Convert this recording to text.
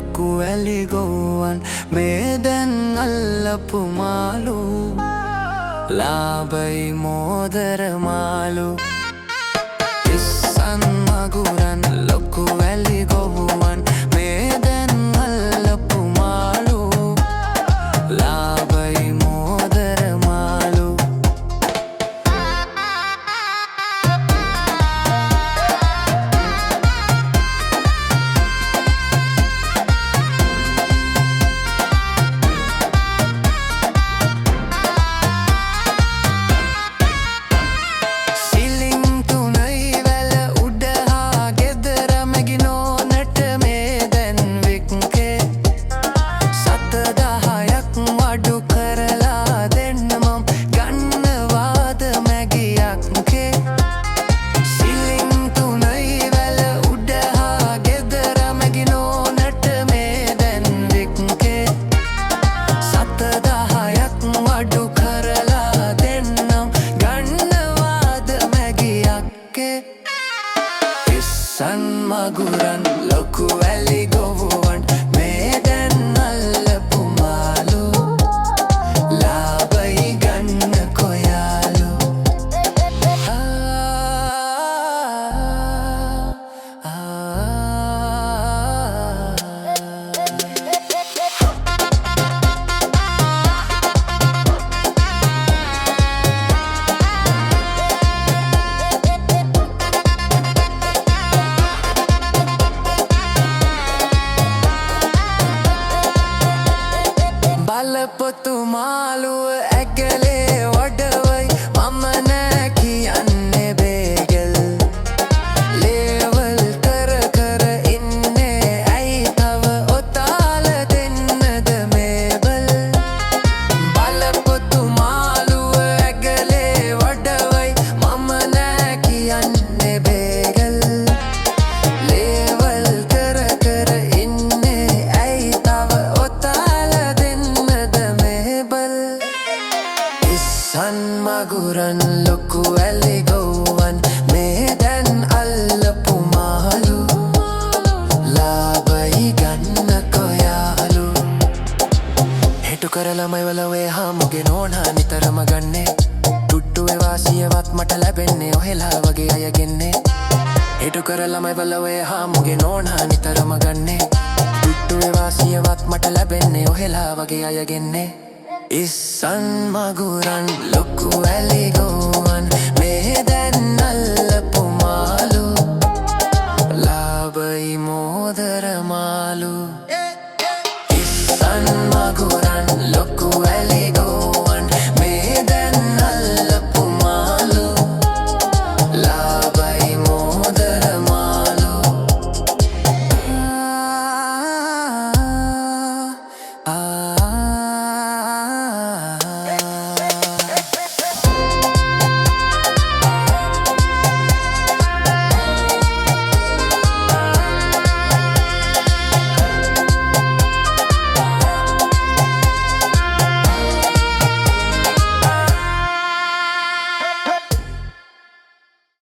ලොකු ඇලි ගොවන් මේ දැන් අල්ලපු මාළු ලාබයි මෝදර මාළු ඉස්සන් මගුරන් ලොකු ඇලි ගොවන් මේ දැන් අල්ලපු මාළු ලාබයි මෝදර මාළු ඉස්සන් මගුරන් ලොකු ඇලි ගොවන් මේ දැන් අල්ලපු මාළු ලාබයි ගන්න කොයාලු බලපොතු මාළුව ඇගලේ වඩවයි මම නෑ කියන්නේ බේගල් ලේවල් කර කර ඉන්නේ ඇයි තව ඔතාල දෙන්නද මේබල් බලපොතු මාළුව ඇගලේ වඩවයි මම නෑ කියන්නේ බේගල් ලේවල් කර කර ඉන්නේ ඇයි තව ඔතාල ඉස්සන් මගුරන් ලොකු ඇලි ගොවන් මේ දැන් අල්ලපු මාළු ලාබයි ගන්න කොයාලු හෙටු කරලමයි වලවේ හාමුගේ නෝනා නිතරම ගන්නේ ටුට්ටුවේ වාසියවත් මට ලැබෙන්නේ ඔහෙලා වගේ අයගෙන්නේ හෙටු කරලමයි වලවේ හාමුගේ නෝනා නිතරම ගන්නේ ටුට්ටුවේ වාසියවත් මට ලැබෙන්නේ ඔහෙලා වගේ අයගෙන්නේ ඉස්සන් මගුරන් ලොකු ඇලි ගොවන්